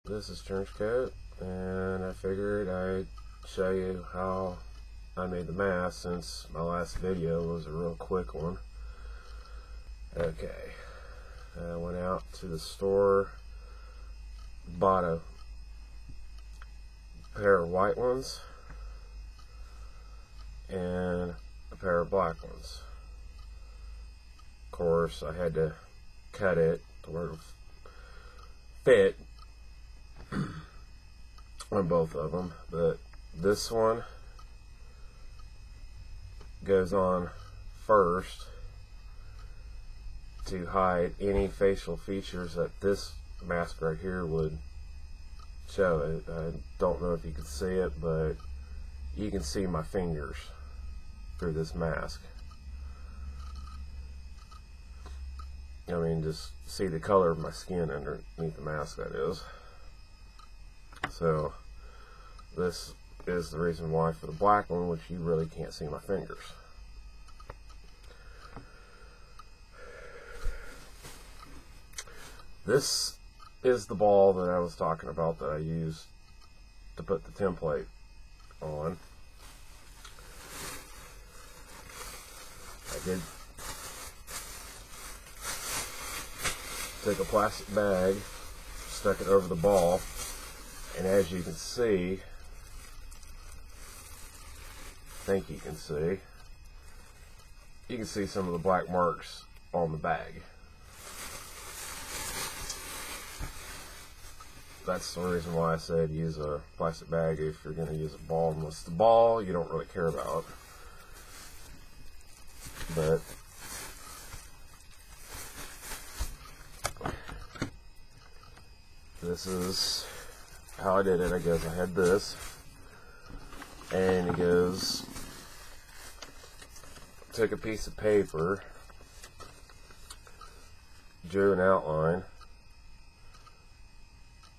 This is Trench Coat, and I figured I'd show you how I made the mask since my last video was a real quick one. Okay, I went out to the store, bought a pair of white ones and a pair of black ones. Of course, I had to cut it to where it fit on both of them, but this one goes on first to hide any facial features that this mask right here would show. I don't know if you can see it, but you can see my fingers through this mask. I mean, just see the color of my skin underneath the mask, that is. So this is the reason why for the black one, which you really can't see my fingers. This is the ball that I was talking about that I used to put the template on. I did take a plastic bag, stuck it over the ball, and as you can see, you can see some of the black marks on the bag. That's the reason why I said use a plastic bag if you're going to use a ball, unless the ball you don't really care about. But this is how I did it. I guess I had this, and it goes, took a piece of paper, drew an outline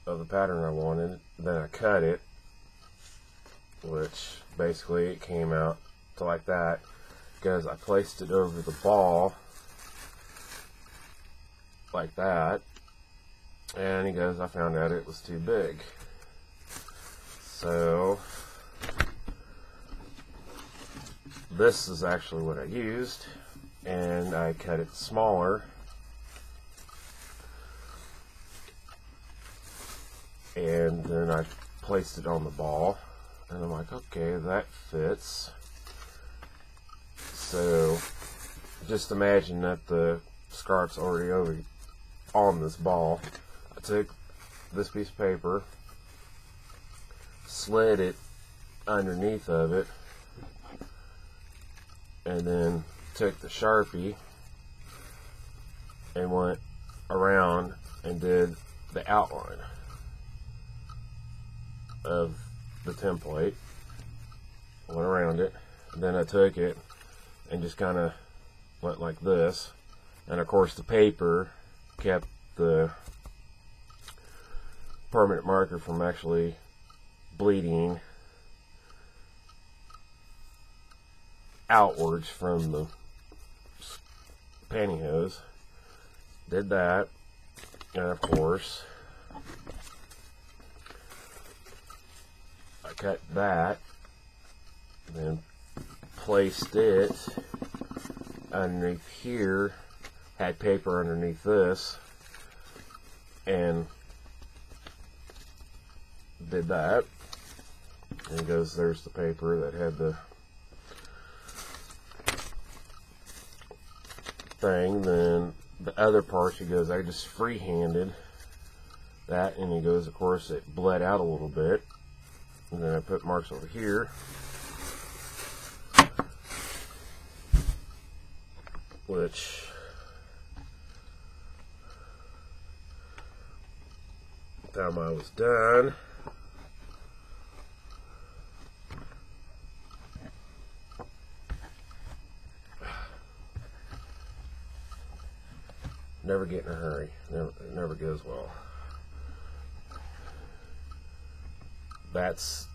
of the pattern I wanted, then I cut it, which basically it came out to like that, because I placed it over the ball like that, and he goes, I found out it was too big. So this is actually what I used, and I cut it smaller, and then I placed it on the ball, and I'm like, okay, that fits. So just imagine that the scarf's already over on this ball. I took this piece of paper, slid it underneath of it, and then took the Sharpie and went around and did the outline of the template. Went around it, and then I took it and just kind of went like this, and of course the paper kept the permanent marker from actually bleeding outwards from the pantyhose. Did that, and of course I cut that, then placed it underneath here, had paper underneath this, and did that. And it goes, there's the paper that had the thing. Then the other part, he goes, I just free-handed that, and he goes, of course it bled out a little bit, and then I put marks over here, which time I was done, never get in a hurry, it never goes well. That's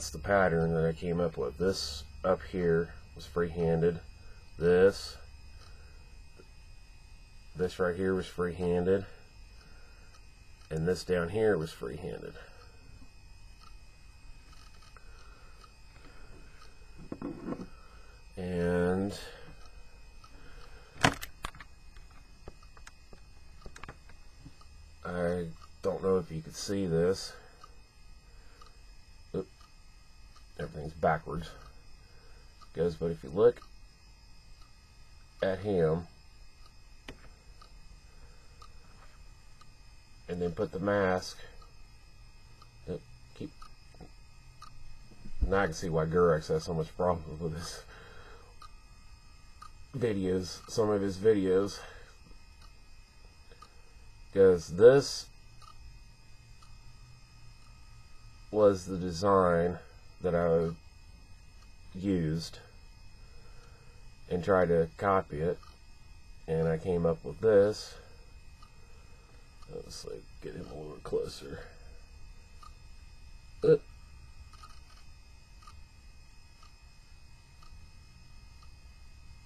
the pattern that I came up with. This up here was free-handed. This right here was free-handed. and this down here was free-handed. And I don't know if you could see this. Oop, everything's backwards. But if you look at him and then put the mask, now I can see why Gurex has so much problem with his videos, some of his videos, because this was the design that I used and tried to copy it, and I came up with this. Let's like get him a little closer.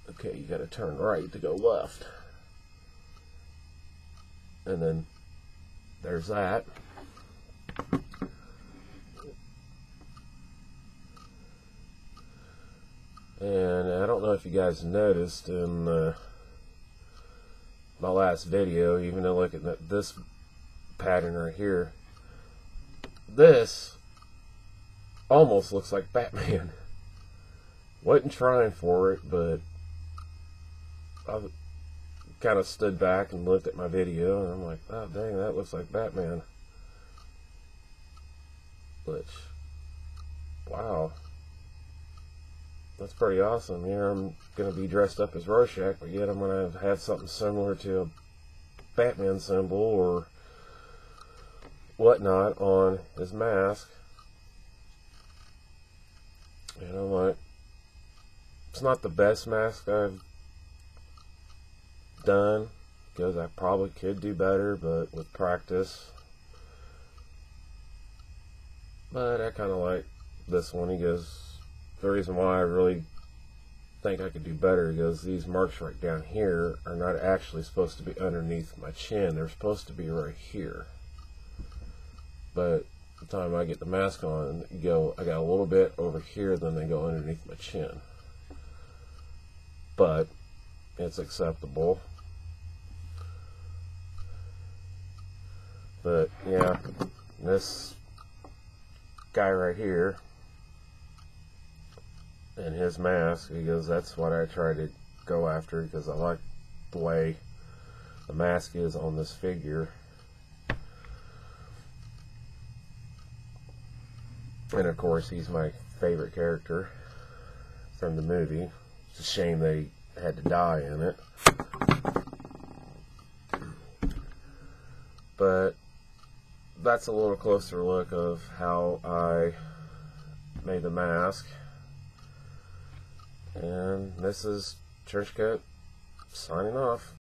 Okay, you gotta turn right to go left. And then there's that. And I don't know if you guys noticed in my last video, even though looking at this pattern right here, this almost looks like Batman. Wasn't trying for it, but I kind of stood back and looked at my video, and I'm like, oh dang, that looks like Batman. Which, wow, that's pretty awesome. Here I'm going to be dressed up as Rorschach, but yet I'm going to have something similar to a Batman symbol or whatnot on his mask. You know what? It's not the best mask I've done, because I probably could do better, but with practice. But I kind of like this one. He goes, the reason why I really think I could do better is these marks right down here are not actually supposed to be underneath my chin. They're supposed to be right here. But the time I get the mask on, I got a little bit over here, then they go underneath my chin. But it's acceptable. But yeah, this guy right here and his mask, because that's what I try to go after, because I like the way the mask is on this figure. And of course, he's my favorite character from the movie. It's a shame they had to die in it. But that's a little closer look of how I made the mask. And this is Trenchcoat signing off.